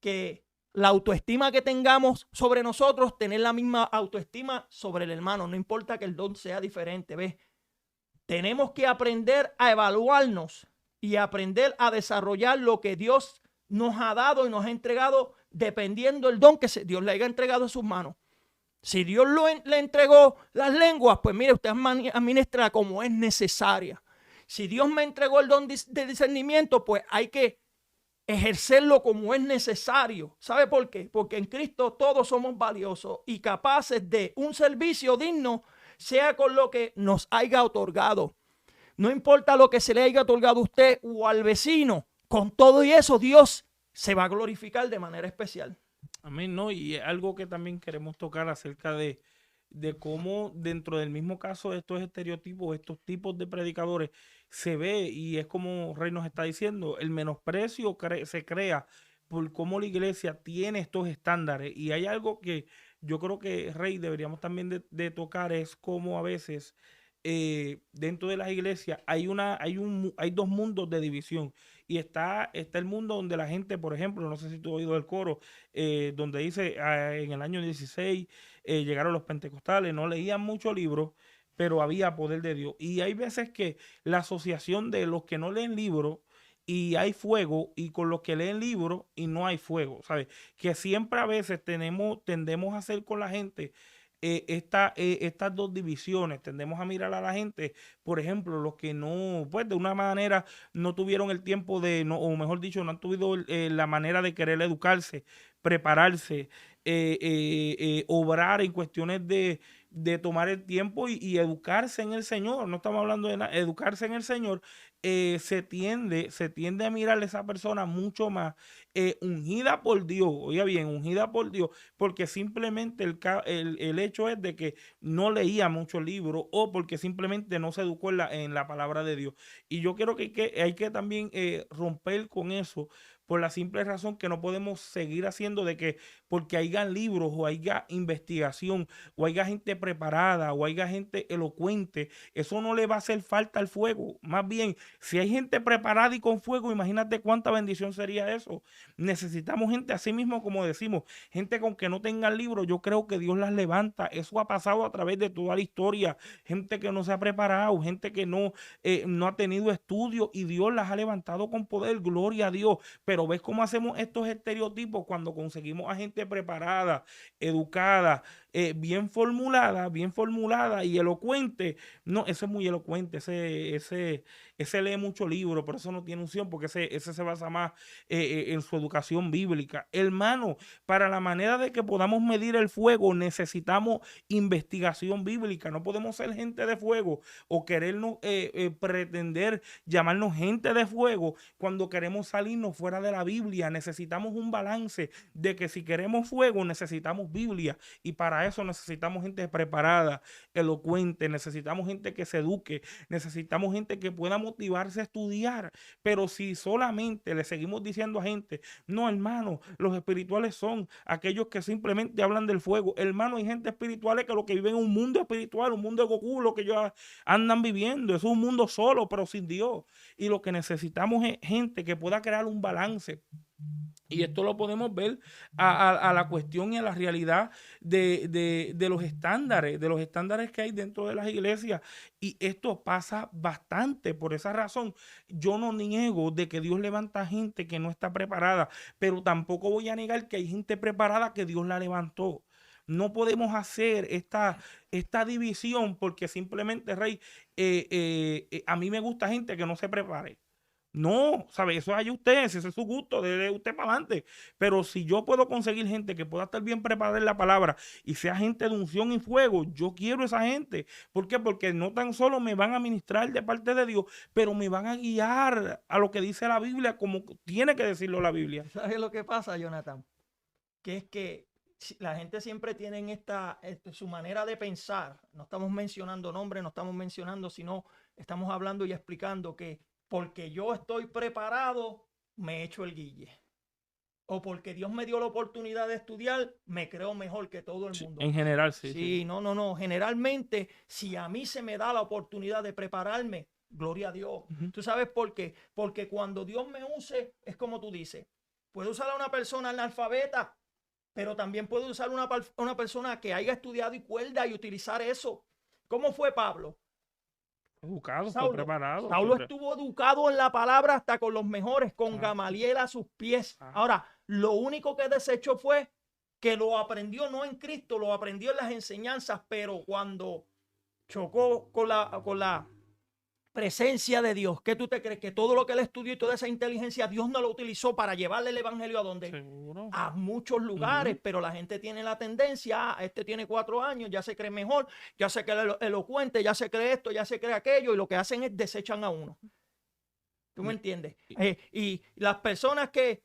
que la autoestima que tengamos sobre nosotros, tener la misma autoestima sobre el hermano. No importa que el don sea diferente, ¿ves? Tenemos que aprender a evaluarnos y aprender a desarrollar lo que Dios nos ha dado y nos ha entregado dependiendo del don que Dios le haya entregado a sus manos. Si Dios le entregó las lenguas, pues mire, usted administra como es necesaria. Si Dios me entregó el don de discernimiento, pues hay que ejercerlo como es necesario. ¿Sabe por qué? Porque en Cristo todos somos valiosos y capaces de un servicio digno, sea con lo que nos haya otorgado. No importa lo que se le haya otorgado a usted o al vecino, con todo y eso Dios se va a glorificar de manera especial. Amén, ¿no? Y algo que también queremos tocar acerca de cómo dentro del mismo caso de estos estereotipos, estos tipos de predicadores, se ve, y es como Rey nos está diciendo, el menosprecio se crea por cómo la iglesia tiene estos estándares. Y hay algo que yo creo que, Rey, deberíamos también de tocar, es cómo a veces dentro de las iglesias hay dos mundos de división. Y está el mundo donde la gente, por ejemplo, no sé si tú has oído el coro, donde dice en el año 16 llegaron los pentecostales, no leían muchos libros, pero había poder de Dios. Y hay veces que la asociación de los que no leen libros y hay fuego, y con los que leen libros y no hay fuego, ¿sabes? Que siempre a veces tendemos a hacer con la gente estas dos divisiones. Tendemos a mirar a la gente, por ejemplo, los que no, pues de una manera no tuvieron el tiempo de, no, o mejor dicho, no han tenido la manera de querer educarse, prepararse, obrar en cuestiones de tomar el tiempo y educarse en el Señor. No estamos hablando de nada, educarse en el Señor. Se tiende a mirar a esa persona mucho más ungida por Dios, oiga bien, ungida por Dios, porque simplemente el hecho es de que no leía muchos libros o porque simplemente no se educó en la palabra de Dios. Y yo creo que hay que también romper con eso, por la simple razón que no podemos seguir haciendo de que porque haya libros o haya investigación o haya gente preparada o haya gente elocuente, eso no le va a hacer falta al fuego. Más bien, si hay gente preparada y con fuego, imagínate cuánta bendición sería eso. Necesitamos gente así mismo, como decimos, gente con que no tengan libros. Yo creo que Dios las levanta. Eso ha pasado a través de toda la historia. Gente que no se ha preparado, gente que no ha tenido estudio, y Dios las ha levantado con poder. Gloria a Dios. Pero ves cómo hacemos estos estereotipos cuando conseguimos a gente preparada, educada, bien formulada y elocuente. No, ese es muy elocuente, ese lee mucho libro, pero eso no tiene unción, porque ese se basa más en su educación bíblica. Hermano, para la manera de que podamos medir el fuego, necesitamos investigación bíblica. No podemos ser gente de fuego o querernos pretender llamarnos gente de fuego cuando queremos salirnos fuera de la Biblia. Necesitamos un balance de que si queremos fuego, necesitamos Biblia, y para para eso necesitamos gente preparada, elocuente, necesitamos gente que se eduque, necesitamos gente que pueda motivarse a estudiar. Pero si solamente le seguimos diciendo a gente, no, hermano, los espirituales son aquellos que simplemente hablan del fuego. Hermano, hay gente espiritual que lo que vive en un mundo espiritual, un mundo de Goku, lo que ellos andan viviendo, es un mundo solo, pero sin Dios. Y lo que necesitamos es gente que pueda crear un balance. Y esto lo podemos ver a la cuestión y a la realidad de los estándares que hay dentro de las iglesias. Y esto pasa bastante. Por esa razón, yo no niego de que Dios levanta gente que no está preparada, pero tampoco voy a negar que hay gente preparada que Dios la levantó. No podemos hacer esta división porque simplemente, Rey, a mí me gusta gente que no se prepare. No, ¿sabe? Eso hay usted, si ese es su gusto, de usted para adelante. Pero si yo puedo conseguir gente que pueda estar bien preparada en la palabra y sea gente de unción y fuego, yo quiero esa gente. ¿Por qué? Porque no tan solo me van a ministrar de parte de Dios, pero me van a guiar a lo que dice la Biblia, como tiene que decirlo la Biblia. ¿Sabes lo que pasa, Jonathan? Que es que la gente siempre tiene su manera de pensar. No estamos mencionando nombres, no estamos mencionando, sino estamos hablando y explicando que porque yo estoy preparado, me echo el guille. O porque Dios me dio la oportunidad de estudiar, me creo mejor que todo el mundo. En general, sí. Sí, no. Generalmente, si a mí se me da la oportunidad de prepararme, gloria a Dios. ¿Tú sabes por qué? Porque cuando Dios me use, es como tú dices, puedo usar a una persona analfabeta, pero también puedo usar una persona que haya estudiado y cuerda y utilizar eso. ¿Cómo fue Pablo? Educado, Saulo, preparado. Saulo estuvo educado en la palabra hasta con los mejores, con Gamaliel a sus pies. Ahora, lo único que desechó fue que lo aprendió no en Cristo, lo aprendió en las enseñanzas, pero cuando chocó con la presencia de Dios, ¿qué tú te crees? Que todo lo que él estudió y toda esa inteligencia, Dios no lo utilizó para llevarle el evangelio a dónde? Seguro. A muchos lugares, pero la gente tiene la tendencia, este tiene 4 años, ya se cree mejor, ya se cree elocuente, ya se cree esto, ya se cree aquello, y lo que hacen es desechan a uno. ¿Tú me entiendes? Y las personas que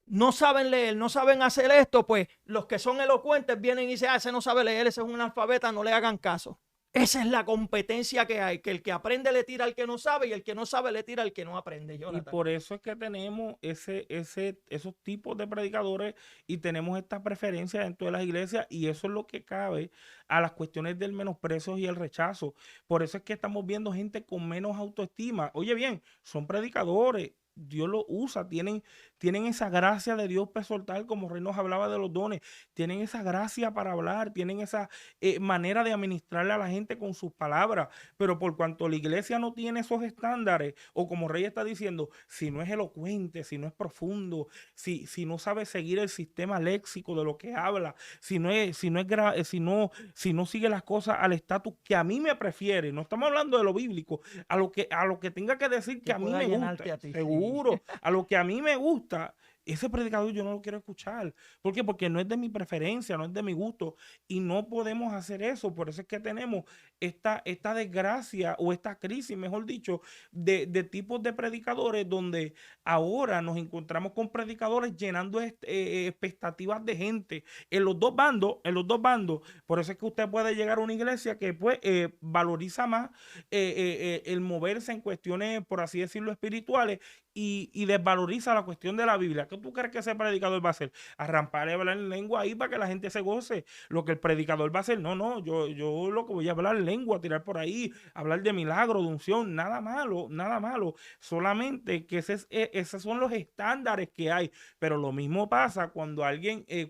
no saben leer, no saben hacer esto, pues los que son elocuentes vienen y dicen, ese no sabe leer, ese es un analfabeta, no le hagan caso. Esa es la competencia que hay, que el que aprende le tira al que no sabe y el que no sabe le tira al que no aprende. Jonathan. Y por eso es que tenemos esos tipos de predicadores y tenemos esta preferencia dentro de las iglesias, y eso es lo que cabe a las cuestiones del menosprecio y el rechazo. Por eso es que estamos viendo gente con menos autoestima. Oye bien, son predicadores. Dios los usa, tienen esa gracia de Dios para soltar, como Rey nos hablaba de los dones, tienen esa gracia para hablar, tienen esa manera de administrarle a la gente con sus palabras, pero por cuanto la iglesia no tiene esos estándares, o como Rey está diciendo, si no es elocuente, si no es profundo, si no sabe seguir el sistema léxico de lo que habla, si no sigue las cosas al estatus que a mí me prefiere, no estamos hablando de lo bíblico, a lo que tenga que decir que a mí me gusta, seguro. A lo que a mí me gusta, ese predicador yo no lo quiero escuchar. ¿Por qué? Porque no es de mi preferencia, no es de mi gusto, y no podemos hacer eso. Por eso es que tenemos esta desgracia, o esta crisis, mejor dicho, de tipos de predicadores, donde ahora nos encontramos con predicadores llenando expectativas de gente en los dos bandos. Por eso es que usted puede llegar a una iglesia que pues valoriza más el moverse en cuestiones, por así decirlo, espirituales, y desvaloriza la cuestión de la Biblia. ¿Qué tú crees que ese predicador va a hacer? Arrampar y hablar en lengua ahí para que la gente se goce. Lo que el predicador va a hacer, no, yo lo que voy a hablar en lengua, tirar por ahí, hablar de milagro, de unción, nada malo. Solamente que esos son los estándares que hay. Pero lo mismo pasa cuando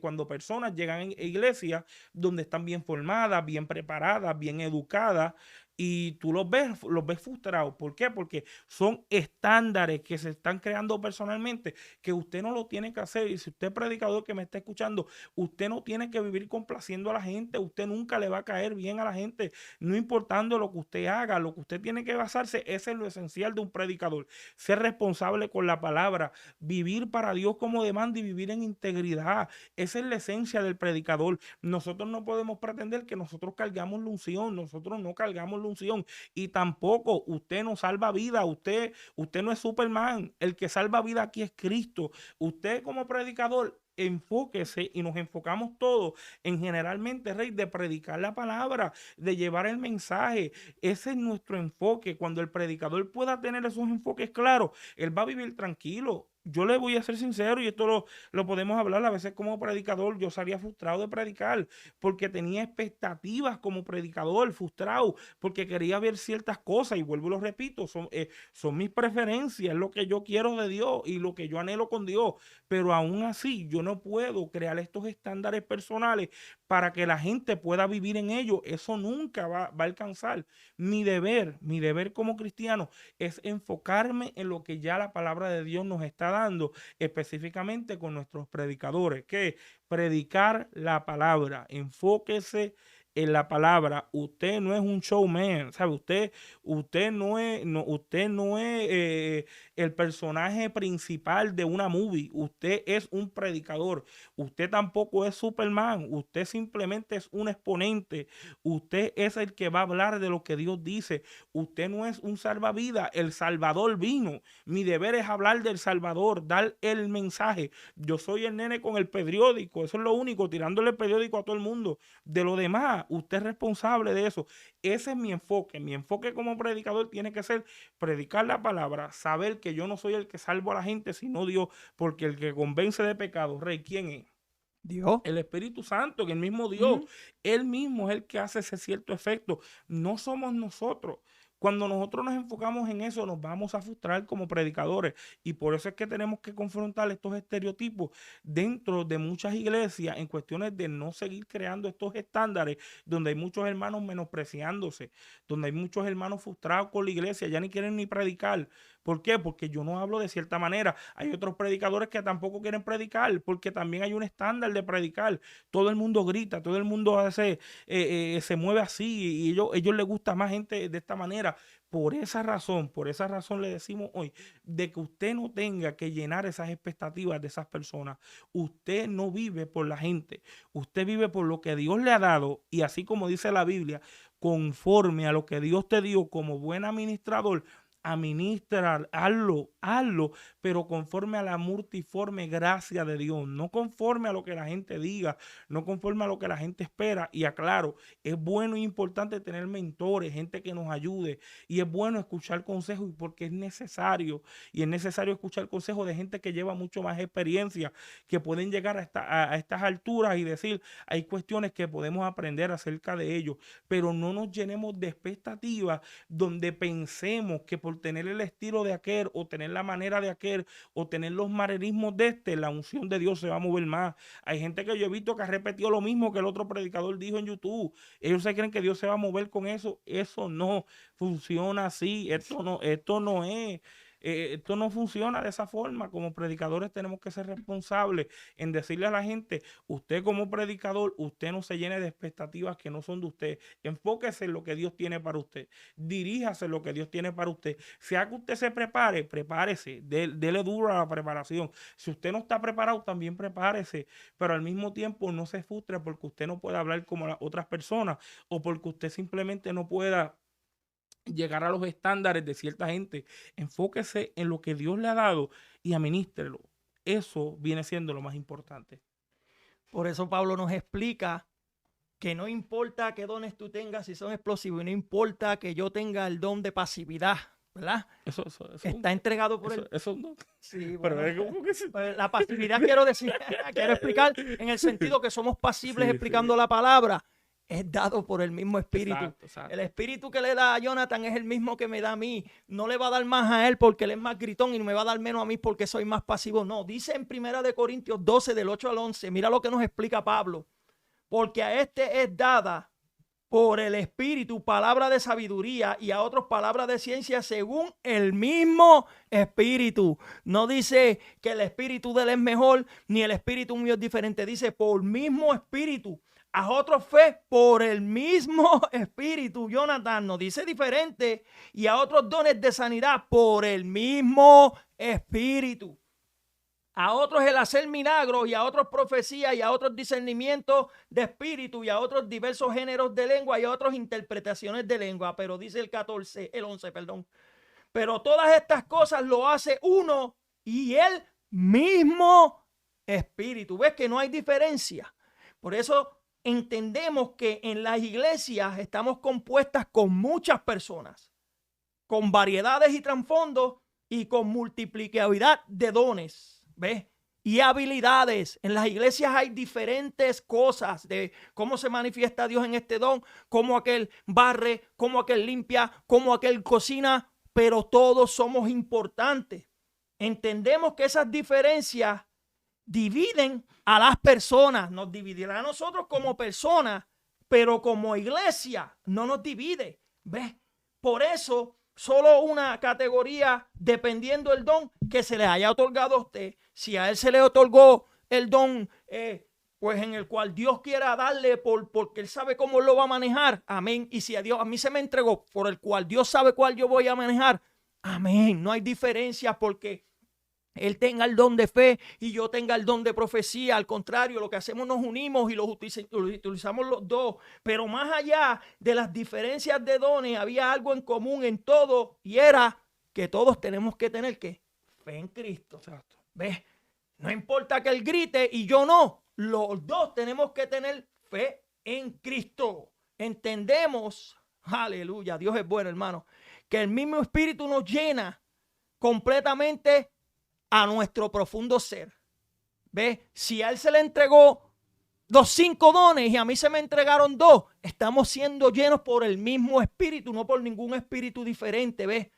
cuando personas llegan a iglesias donde están bien formadas, bien preparadas, bien educadas, y tú los ves frustrados. ¿Por qué? Porque son estándares que se están creando personalmente, que usted no lo tiene que hacer. Y si usted es predicador que me está escuchando, usted no tiene que vivir complaciendo a la gente. Usted nunca le va a caer bien a la gente, no importando lo que usted haga. Lo que usted tiene que basarse, ese es lo esencial de un predicador: ser responsable con la palabra, vivir para Dios como demanda y vivir en integridad. Esa es la esencia del predicador. Nosotros no podemos pretender que nosotros cargamos la unción. Nosotros no cargamos la unción, y tampoco usted no salva vida. Usted no es Superman. El que salva vida aquí es Cristo. Usted como predicador enfóquese y nos enfocamos todos en generalmente, Rey, de predicar la palabra, de llevar el mensaje. Ese es nuestro enfoque. Cuando el predicador pueda tener esos enfoques claros, él va a vivir tranquilo. Yo le voy a ser sincero y esto lo podemos hablar a veces como predicador. Yo salía frustrado de predicar porque tenía expectativas como predicador, frustrado porque quería ver ciertas cosas y vuelvo y lo repito, son mis preferencias, lo que yo quiero de Dios y lo que yo anhelo con Dios, pero aún así yo no puedo crear estos estándares personales para que la gente pueda vivir en ellos. Eso nunca va a alcanzar. Mi deber como cristiano es enfocarme en lo que ya la palabra de Dios nos está dando, específicamente con nuestros predicadores, que predicar la palabra. Enfóquese en la palabra. Usted no es un showman, ¿sabe? Usted no es el personaje principal de una movie. Usted es un predicador. Usted tampoco es Superman. Usted simplemente es un exponente. Usted es el que va a hablar de lo que Dios dice. Usted no es un salvavidas. El Salvador vino. Mi deber es hablar del Salvador, dar el mensaje. Yo soy el nene con el periódico. Eso es lo único, tirándole el periódico a todo el mundo. De lo demás, usted es responsable de eso. Ese es mi enfoque. Mi enfoque como predicador tiene que ser predicar la palabra, saber que yo no soy el que salvo a la gente, sino Dios, porque el que convence de pecado, Rey, ¿quién es? Dios. El Espíritu Santo, que el mismo Dios, él mismo es el que hace ese cierto efecto. No somos nosotros. Cuando nosotros nos enfocamos en eso, nos vamos a frustrar como predicadores. Y por eso es que tenemos que confrontar estos estereotipos dentro de muchas iglesias en cuestiones de no seguir creando estos estándares donde hay muchos hermanos menospreciándose, donde hay muchos hermanos frustrados con la iglesia, ya ni quieren ni predicar. ¿Por qué? Porque yo no hablo de cierta manera. Hay otros predicadores que tampoco quieren predicar, porque también hay un estándar de predicar. Todo el mundo grita, todo el mundo se mueve así y ellos les gusta más gente de esta manera. Por esa razón le decimos hoy de que usted no tenga que llenar esas expectativas de esas personas. Usted no vive por la gente, usted vive por lo que Dios le ha dado y así como dice la Biblia, conforme a lo que Dios te dio como buen administrador, administrar, hazlo, pero conforme a la multiforme gracia de Dios, no conforme a lo que la gente diga, no conforme a lo que la gente espera. Y aclaro, es bueno e importante tener mentores, gente que nos ayude, y es bueno escuchar consejos porque es necesario, y es necesario escuchar consejos de gente que lleva mucho más experiencia, que pueden llegar a estas alturas y decir, hay cuestiones que podemos aprender acerca de ellos, pero no nos llenemos de expectativas donde pensemos que por tener el estilo de aquel o tener la manera de aquel o tener los manerismos de la unción de Dios se va a mover más. Hay gente que yo he visto que ha repetido lo mismo que el otro predicador dijo en YouTube. Ellos se creen que Dios se va a mover con eso. Eso no funciona así. Esto no funciona de esa forma. Como predicadores tenemos que ser responsables en decirle a la gente, usted como predicador, usted no se llene de expectativas que no son de usted. Enfóquese en lo que Dios tiene para usted. Diríjase en lo que Dios tiene para usted. Sea que usted se prepare, prepárese. Dele duro a la preparación. Si usted no está preparado, también prepárese. Pero al mismo tiempo no se frustre porque usted no puede hablar como las otras personas o porque usted simplemente no pueda llegar a los estándares de cierta gente. Enfóquese en lo que Dios le ha dado y administrelo. Eso viene siendo lo más importante. Por eso Pablo nos explica que no importa qué dones tú tengas, si son explosivos, y no importa que yo tenga el don de pasividad, ¿verdad? Eso está entregado por él. Eso no. Sí, Pero bueno, ¿cómo que sí? pues la pasividad quiero decir, quiero explicar en el sentido que somos pasibles Sí, explicando sí. la palabra. Es dado por el mismo espíritu. Exacto. El espíritu que le da a Jonathan es el mismo que me da a mí. No le va a dar más a él porque él es más gritón y me va a dar menos a mí porque soy más pasivo. No, dice en 1 Corintios 12 del 8 al 11. Mira lo que nos explica Pablo. Porque a este es dada por el espíritu palabra de sabiduría y a otros palabra de ciencia según el mismo espíritu. No dice que el espíritu de él es mejor ni el espíritu mío es diferente. Dice por mismo espíritu. A otros fe por el mismo espíritu. Jonathan nos dice diferente. Y a otros dones de sanidad por el mismo espíritu. A otros el hacer milagros y a otros profecías y a otros discernimientos de espíritu y a otros diversos géneros de lengua y a otros interpretaciones de lengua. Pero dice el 11, perdón. Pero todas estas cosas lo hace uno y el mismo espíritu. ¿Ves que no hay diferencia? Por eso entendemos que en las iglesias estamos compuestas con muchas personas, con variedades y trasfondos y con multiplicabilidad de dones, ¿ves? Y habilidades. En las iglesias hay diferentes cosas de cómo se manifiesta Dios en este don, cómo aquel barre, cómo aquel limpia, cómo aquel cocina, pero todos somos importantes. Entendemos que esas diferencias dividen a las personas, nos dividirá a nosotros como personas, pero como iglesia no nos divide. ¿Ves? Por eso, solo una categoría, dependiendo del don que se le haya otorgado a usted. Si a él se le otorgó el don, pues en el cual Dios quiera darle porque él sabe cómo lo va a manejar, amén. Y si a Dios, a mí se me entregó por el cual Dios sabe cuál yo voy a manejar, amén. No hay diferencia porque él tenga el don de fe y yo tenga el don de profecía. Al contrario, lo que hacemos, nos unimos y los utilizamos los dos. Pero más allá de las diferencias de dones, había algo en común en todo, y era que todos tenemos que tener ¿qué? Fe en Cristo. Exacto. ¿Ves? No importa que él grite y yo no. Los dos tenemos que tener fe en Cristo. Entendemos, aleluya, Dios es bueno, hermano, que el mismo Espíritu nos llena completamente a nuestro profundo ser. ¿Ves? Si a él se le entregó los 5 dones y a mí se me entregaron 2, estamos siendo llenos por el mismo Espíritu, no por ningún espíritu diferente. ¿Ves?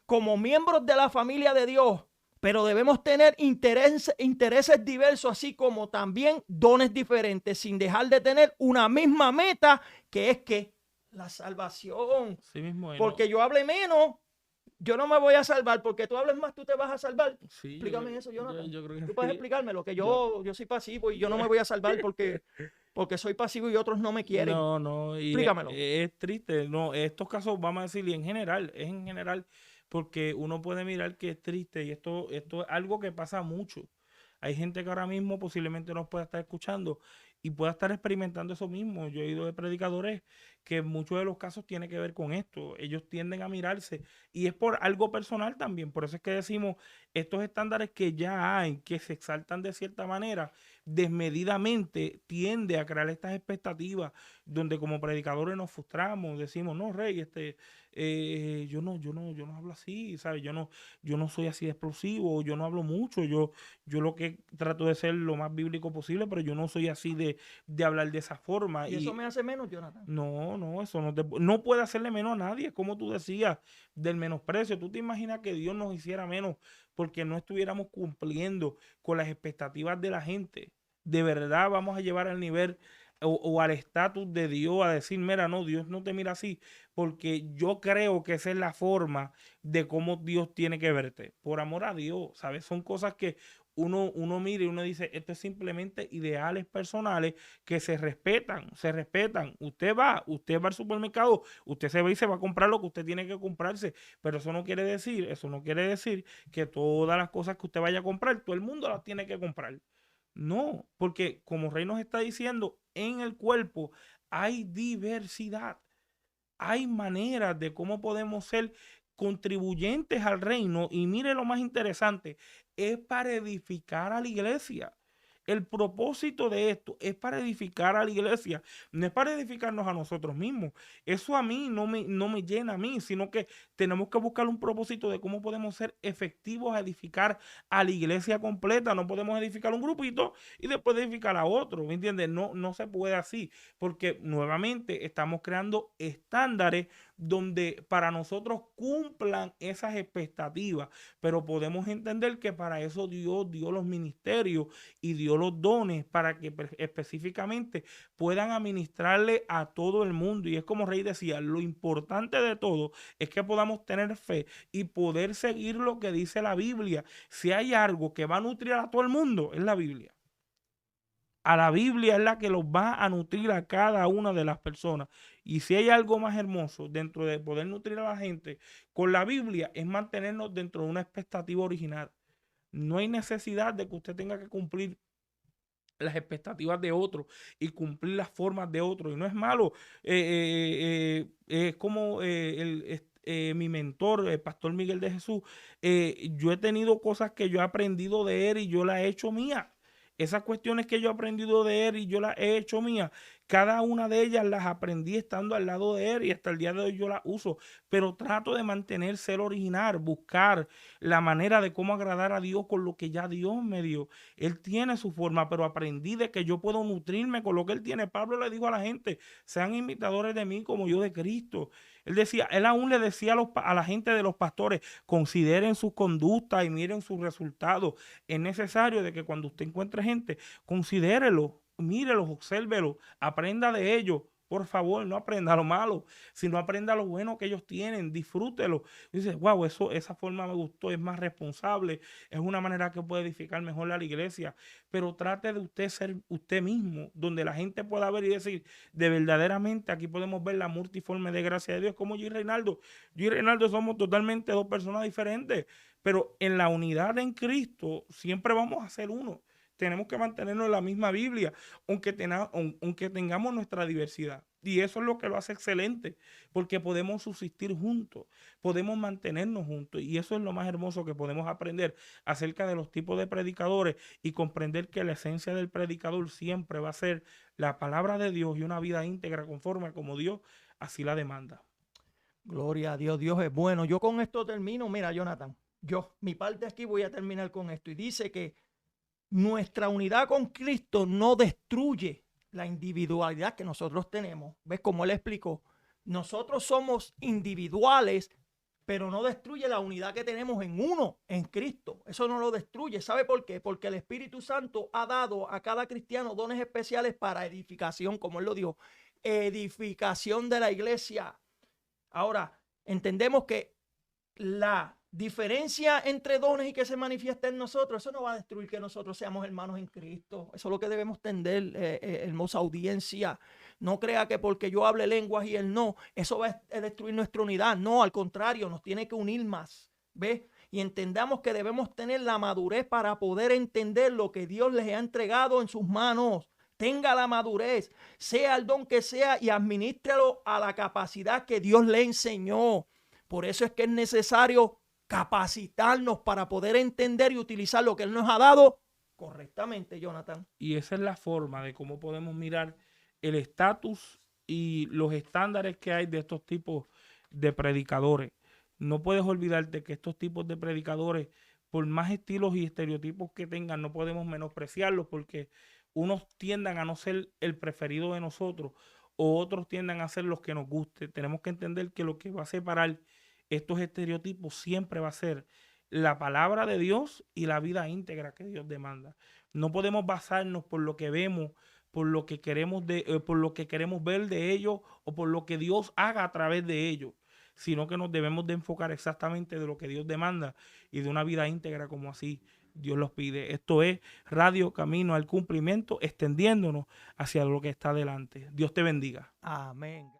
Como miembros de la familia de Dios, pero debemos tener intereses diversos, así como también dones diferentes, sin dejar de tener una misma meta, que es que la salvación. Sí mismo, porque yo hable menos, yo no me voy a salvar. Porque tú hables más, tú te vas a salvar. Sí, explícame eso, Jonathan. Yo creo que tú puedes explicármelo, que yo soy pasivo y yo no me voy a salvar porque soy pasivo y otros no me quieren. No, y explícamelo. Es triste. No, estos casos, vamos a decir, y en general, porque uno puede mirar que es triste y esto es algo que pasa mucho. Hay gente que ahora mismo posiblemente nos pueda estar escuchando y pueda estar experimentando eso mismo. Yo he oído de predicadores que en muchos de los casos tiene que ver con esto. Ellos tienden a mirarse y es por algo personal también. Por eso es que decimos, estos estándares que ya hay, que se exaltan de cierta manera, desmedidamente tiende a crear estas expectativas donde como predicadores nos frustramos, decimos, no, Rey, yo no hablo así, ¿sabes? Yo no soy así de explosivo, yo no hablo mucho, yo lo que trato de ser lo más bíblico posible, pero yo no soy así de hablar de esa forma. ¿Y eso me hace menos, Jonathan? No, eso no puede hacerle menos a nadie, como tú decías, del menosprecio. ¿Tú te imaginas que Dios nos hiciera menos porque no estuviéramos cumpliendo con las expectativas de la gente? ¿De verdad vamos a llevar al nivel o al estatus de Dios a decir, mira, no, Dios no te mira así? Porque yo creo que esa es la forma de cómo Dios tiene que verte, por amor a Dios, ¿sabes? Son cosas que uno mira y uno dice, esto es simplemente ideales personales que se respetan. Usted va al supermercado, usted se va y se va a comprar lo que usted tiene que comprarse, pero eso no quiere decir que todas las cosas que usted vaya a comprar, todo el mundo las tiene que comprar. No, porque como Rey nos está diciendo, en el cuerpo hay diversidad. Hay maneras de cómo podemos ser contribuyentes al reino. Y mire lo más interesante, es para edificar a la iglesia. El propósito de esto es para edificar a la iglesia, no es para edificarnos a nosotros mismos. Eso a mí no me llena a mí, sino que tenemos que buscar un propósito de cómo podemos ser efectivos a edificar a la iglesia completa. No podemos edificar un grupito y después edificar a otro, ¿me entiendes? No se puede así, porque nuevamente estamos creando estándares donde para nosotros cumplan esas expectativas, pero podemos entender que para eso Dios dio los ministerios y dio los dones para que específicamente puedan administrarle a todo el mundo. Y es como Rey decía, lo importante de todo es que podamos tener fe y poder seguir lo que dice la Biblia. Si hay algo que va a nutrir a todo el mundo, es la Biblia. A la Biblia es la que los va a nutrir a cada una de las personas. Y si hay algo más hermoso dentro de poder nutrir a la gente con la Biblia, es mantenernos dentro de una expectativa original. No hay necesidad de que usted tenga que cumplir las expectativas de otro y cumplir las formas de otro. Y no es malo. Es como mi mentor, el pastor Miguel de Jesús. Yo he tenido cosas que yo he aprendido de él y yo las he hecho mía. Esas cuestiones que yo he aprendido de él y yo las he hecho mías, cada una de ellas las aprendí estando al lado de él y hasta el día de hoy yo las uso, pero trato de mantener ser original, buscar la manera de cómo agradar a Dios con lo que ya Dios me dio. Él tiene su forma, pero aprendí de que yo puedo nutrirme con lo que él tiene. Pablo le dijo a la gente, sean imitadores de mí como yo de Cristo. Él decía, él aún le decía a la gente de los pastores, consideren sus conductas y miren sus resultados. Es necesario de que cuando usted encuentre gente, considérelo, mírelos, obsérvelo, aprenda de ellos. Por favor, no aprenda lo malo, sino aprenda lo bueno que ellos tienen, disfrútelo. Dice, wow, esa forma me gustó, es más responsable, es una manera que puede edificar mejor a la iglesia. Pero trate de usted ser usted mismo, donde la gente pueda ver y decir, de verdaderamente aquí podemos ver la multiforme de gracia de Dios, como yo y Reinaldo. Yo y Reinaldo somos totalmente dos personas diferentes, pero en la unidad en Cristo siempre vamos a ser uno. Tenemos que mantenernos en la misma Biblia, aunque tengamos nuestra diversidad. Y eso es lo que lo hace excelente, porque podemos subsistir juntos, podemos mantenernos juntos. Y eso es lo más hermoso que podemos aprender acerca de los tipos de predicadores y comprender que la esencia del predicador siempre va a ser la palabra de Dios y una vida íntegra conforme a como Dios así la demanda. Gloria a Dios, Dios es bueno. Yo con esto termino. Mira, Jonathan, mi parte aquí voy a terminar con esto. Y dice que nuestra unidad con Cristo no destruye la individualidad que nosotros tenemos. ¿Ves cómo él explicó? Nosotros somos individuales, pero no destruye la unidad que tenemos en uno, en Cristo. Eso no lo destruye. ¿Sabe por qué? Porque el Espíritu Santo ha dado a cada cristiano dones especiales para edificación, como él lo dijo, edificación de la iglesia. Ahora, entendemos que la diferencia entre dones y que se manifiesta en nosotros, eso no va a destruir que nosotros seamos hermanos en Cristo. Eso es lo que debemos entender, hermosa audiencia. No crea que porque yo hable lenguas y él no, eso va a destruir nuestra unidad. No, al contrario, nos tiene que unir más. ¿Ves? Y entendamos que debemos tener la madurez para poder entender lo que Dios les ha entregado en sus manos. Tenga la madurez, sea el don que sea, y administrelo a la capacidad que Dios le enseñó. Por eso es que es necesario capacitarnos para poder entender y utilizar lo que Él nos ha dado correctamente, Jonathan. Y esa es la forma de cómo podemos mirar el estatus y los estándares que hay de estos tipos de predicadores. No puedes olvidarte que estos tipos de predicadores, por más estilos y estereotipos que tengan, no podemos menospreciarlos, porque unos tiendan a no ser el preferido de nosotros o otros tiendan a ser los que nos guste. Tenemos que entender que lo que va a separar estos estereotipos siempre va a ser la palabra de Dios y la vida íntegra que Dios demanda. No podemos basarnos por lo que vemos, por lo que queremos ver de ellos o por lo que Dios haga a través de ellos, sino que nos debemos de enfocar exactamente de lo que Dios demanda y de una vida íntegra como así Dios los pide. Esto es Radio Camino al Cumplimiento, extendiéndonos hacia lo que está delante. Dios te bendiga. Amén.